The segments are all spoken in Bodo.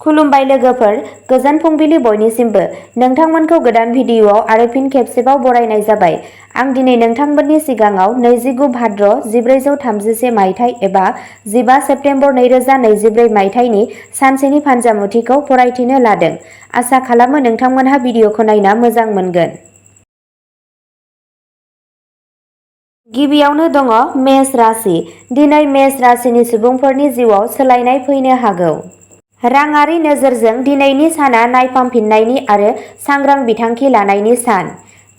खुलुमबाय लोगोफोर, गोजोन फुंबिलि बयनिसिमबो। नोंथांमोनखौ गोदान भिडिअ'आव आरो फिन खेबसेबाव बरायनाय जाबाय। आं दिनै नोंथांमोननि सिगाङाव 29 भाद्र 1431 मायथाइ एबा 15 सेप्तेम्बर 2023 मायथाइनि सानसेनि फान्जामुथिखौ फरायथिनो लादों। आसा खालामो नोंथांमोनहा भिडिअ'खौ नायना मोजां मोनगोन। गिबियावनो दङ मेष राशि। दिनै मेष राशिनि सुबुंफोरनि जिउआव सोलायनाय फैनो हागौ। राङारि नोजोरजों दिनैनि साना नायफामफिननायनि आरो सांग्रां बिथांखि लानायनि सान।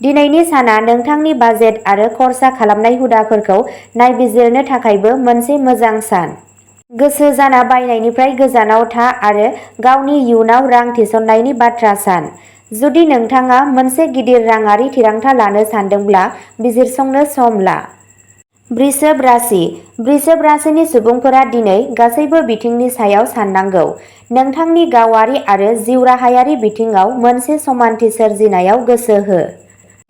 दिनैनि साना नोंथांनि बाजेट आरो खरसा खालामनाय हुदाफोरखौ नायबिजिरनो थाखायबो मोनसे मोजां सान। गोसो जाना बायनायनिफ्राय गोजानाव था आरो गावनि इयुनाव रां थिसननायनि बाथ्रा सान। जुदि नोंथाङा मोनसे गिदिर राङारि थिरांथा लानो सानदोंब्ला बिजिरसंनो सम ला। वृषभ राशि। वृषभ राशिनि सुबुंफोरा दिनै गासैबो बिथिंनि सायाव साननांगौ। नोंथांनि गावारि आरो जिउराहायारि बिथिङाव मोनसे समानथि सोरजिनायाव गोसो हो।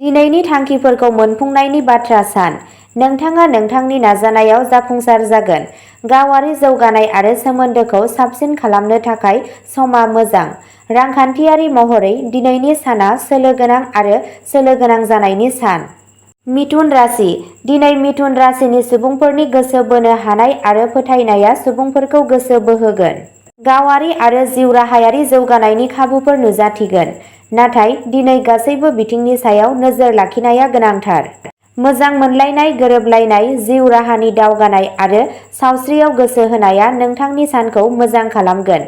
दिनैनि थांखिफोरखौ मोनफुंनायनि बाथ्रा सान। नोंथाङा नोंथांनि नाजानायाव जाफुंसार जागोन। गावारि जौगानाय आरो सोमोन्दोखौ साबसिन खालामनो थाखाय समा मोजां। रांखान्थियारि महरै दिनैनि साना सोलो गोनां आरो सोलो गोनां जानायनि सान। मिथुन राशि। दिनै मिथुन राशिनि सुबुंफोरनि गोसो बोनो हानाय आरो फोथायनाया सुबुंफोरखौ गोसो बोहोगोन। गावारि आरो जिउराहायारि जौगानायनि खाबुफोर नुजाथिगोन। नाथाय दिनै गासैबो बिथिंनि सायाव नोजोर लाखिनाया गोनांथार। मोजां मोनलायनाय, गोरोबलायनाय, जिउ राहानि दावगानाय आरो सावस्रियाव गोसो होनाया नोंथांनि सानखौ मोजां खालामगोन।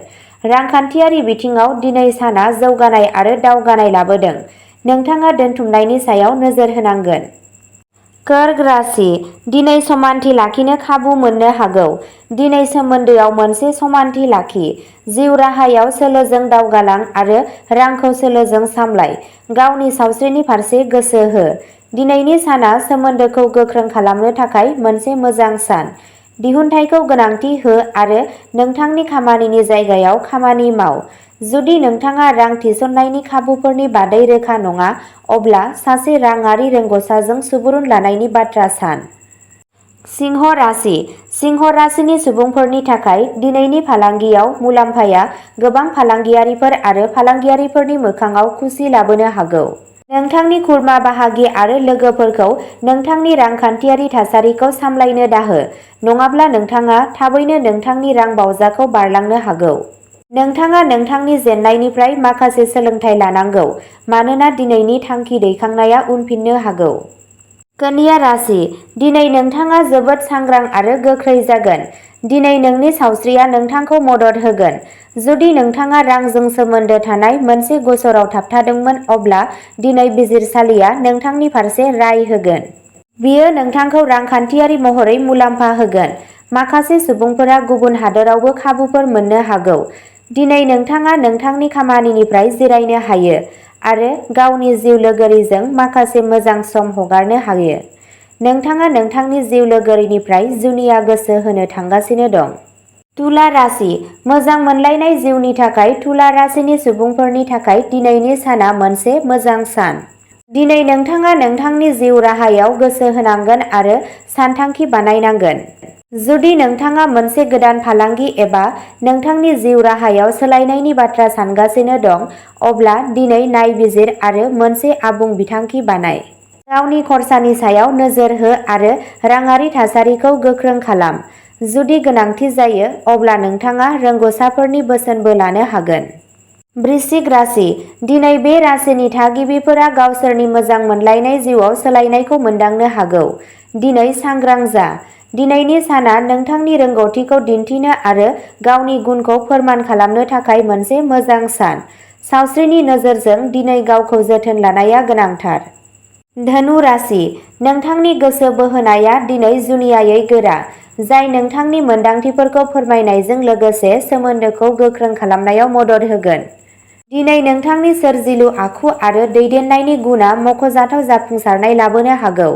रांखान्थियारि बिथिङाव दिनै साना जौगानाय आरो दावगानाय लाबोदों। नोंथाङा दोनथुमनायनि सायाव नोजोर होनांगोन। कर्क राशि। दिनै समानथि लाखिनो खाबु मोननो हागौ। दिनै सोमोन्दोआव मोनसे समानथि लाखि। जिउ राहायाव सोलोजों दावगालां आरो रांखौ सोलोजों सामलाय। गावनि सावस्रिनि फारसे गोसो हो। दिनैनि साना सोमोन्दोखौ गोख्रों खालामनो थाखाय मोनसे मोजां सान। दिहुनथायखौ गोनांथि हो आरो नोंथांनि खामानिनि जायगायाव खामानि माव। जुदि नोंथाङा रां थिसननायनि खाबुफोरनि बादै रोखा नङा, अब्ला सासे राङारि रोंग'साजों सुबुरुन लानायनि बाथ्रा सान। सिंह राशि। सिंह राशिनि सुबुंफोरनि थाखाय दिनैनि फालांगियाव मुलाम्फाया गोबां फालांगियारिफोर आरो फालांगियारिफोरनि मोखांआव खुसि लाबोनो हागौ। नोंथांनि खुरमा बाहागि आरो लोगोफोरखौ नोंथांनि रांखान्थियारि थासारिखौ सामलायनो दाहो, नङाब्ला नोंथाङा थाबैनो नोंथांनि रां बावजाखौ बारलांनो हागौ। नोंथाङा नोंथांनि जेननायनिफ्राय माखासे सोलोंथाय लानांगौ, मानोना दिनैनि थांखि दैखांनाया उनफिननो हागौ। कन्या राशि। दिनै नोंथाङा जोबोद सांग्रां आरो गोख्रै जागोन। दिनै नोंनि सावस्रिया नोंथांखौ मदद होगोन। जुदि नोंथाङा रांजों सोमोन्दो थानाय मोनसे गसराव थाबथादोंमोन, अब्ला दिनै बिजिरसालिया नोंथांनि फारसे राय होगोन। बेयो नोंथांखौ रांखान्थियारि महरै मुलाम्फा होगोन। माखासे सुबुंफोरा गुबुन हादोरावबो खाबुफोर मोननो हागौ। दिनै नोंथाङा नोंथांनि खामानिनिफ्राय जिरायनो हायो आरो गावनि जिउ लोगोरिजों माखासे मोजां सम हगारनो हायो। नोंथाङा नोंथांनि जिउ लोगोरिनिफ्राय जुनिया गोसो होनो थांगासिनो दं। तुला राशि। मोजां मोनलायनाय जिउनि थाखाय तुला राशिनि सुबुंफोरनि थाखाय दिनैनि साना मोनसे मोजां सान। दिनै नोंथाङा नोंथांनि जिउ राहायाव गोसो होनांगोन आरो सानथांखि बानायनांगोन। जुदि नोंथाङा मोनसे गोदान फालांगि एबा नोंथांनि जिउ राहायाव सोलायनायनि बाथ्रा सानगासिनो दं, अब्ला दिनै नायबिजिर आरो मोनसे आबुं बिथांखि बानाय। गावनि खरसानि सायाव नोजोर हो आरो राङारि थासारिखौ गोख्रों खालाम। जुदि गोनांथि जायो, अब्ला नोंथाङा रोंग'साफोरनि बोसोनबो लानो हागोन। वृश्चिक राशि। दिनै बे राशिनि थागिबिफोरा गावसोरनि मोजां मोनलायनाय जिउआव सोलायनायखौ मोनदांनो हागौ। दिनै सांग्रां जा। दिनैनि साना नोंथांनि रोंग'थिखौ दिन्थिनो आरो गावनि गुनखौ फोरमान खालामनो थाखाय मोनसे मोजां सान। सावस्रिनि नोजोरजों दिनै गावखौ जोथोन लानाया गोनांथार। धनु राशि। नोंथांनि गोसो बोहोनाया दिनै जुनियायै गोरा, जाय नोंथांनि मोनदांथिफोरखौ फोरमायनायजों लोगोसे सोमोन्दोखौ गोख्रों खालामनायाव मदद होगोन। दिनै नोंथांनि सोरजिलु आखु आरो दैदेननायनि गुनआ मख'जाथाव जाफुंसारनाय लाबोनो हागौ।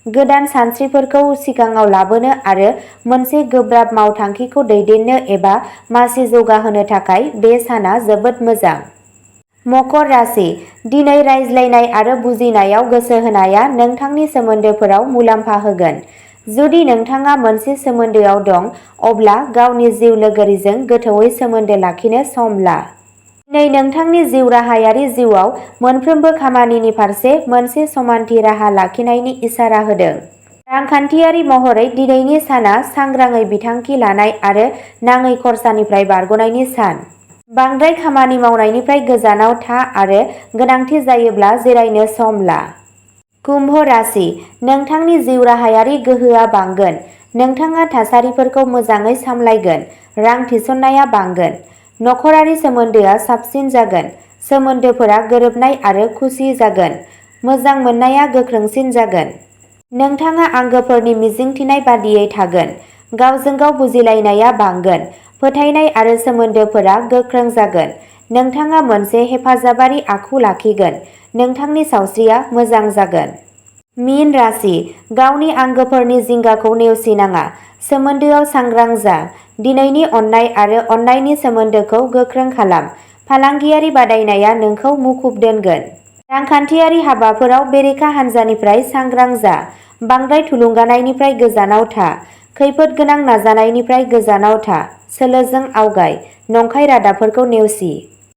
गोदान सानस्रिफोरखौ सिगाङाव लाबोनो आरो मोनसे गोब्राब मावथांखिखौ दैदेननो एबा मासि जौगाहोनो थाखाय बे साना जोबोद मोजां। मकर राशि। दिनै रायज्लायनाय आरो बुजिनायाव गोसो होनाया नोंथांनि सोमोन्दोफोराव मुलाम्फा होगोन। जुदि नोंथाङा मोनसे सोमोन्दोआव दं, अब्ला गावनि जिउ लोगोरिजों गोथौवै सोमोन्दो लाखिनो सम ला। दिनै नोंथांनि जिउ राहायारि जिउआव मोनफ्रोमबो खामानिनि फारसे मोनसे समानथि राहा लाखिनायनि इसारा होदों। रांखान्थियारि महरै दिनैनि साना सांग्राङै बिथांखि लानाय आरो नाङै खरसानिफ्राय बारग'नायनि सान। बांद्राय खामानि मावनायनिफ्राय गोजानाव था आरो गोनांथि जायोब्ला जिरायनो सम ला। कुम्भ राशि, नोंथांनि जिउ राहायारि गोहोआ बांगोन। नोंथाङा थासारिफोरखौ मोजाङै सामलायगोन। रां थिसननाया बांगोन। नखरारि सोमोन्दोआ साबसिन जागोन। सोमोन्दोफोरा गोरोबनाय आरो खुसि जागोन। मोजां मोननाया गोख्रोंसिन जागोन। नोंथाङा आंगोफोरनि मिजिंथिनाय बादियै थागोन। गावजों गाव बुजिलायनाया बांगोन। फोथायनाय आरो सोमोन्दोफोरा गोख्रों जागोन। नोंथाङा मोनसे हेफाजाबारि आखु लाखिगोन। नोंथांनि सावस्रिया मोजां जागोन। मीन राशि, गावनि आंगोफोरनि जिंगाखौ नेवसिनाङा। सोमोन्दोआव सांग्रां जा। दिनैनि अननाय आरो अननायनि सोमोन्दोखौ गोख्रों खालाम। फालांगियारि बादायनाया नोंखौ मुखुब दोनगोन। रांखान्थियारि हाबाफोराव बेरेखा हान्जानिफ्राय सांग्रां जा। बांद्राय थुलुंगानायनिफ्राय गोजानाव था। खैफोद गोनां नाजानायनिफ्राय गोजानाव था। सोलोजों आवगाय। नंखाय रादाबफोरखौ नेवसि।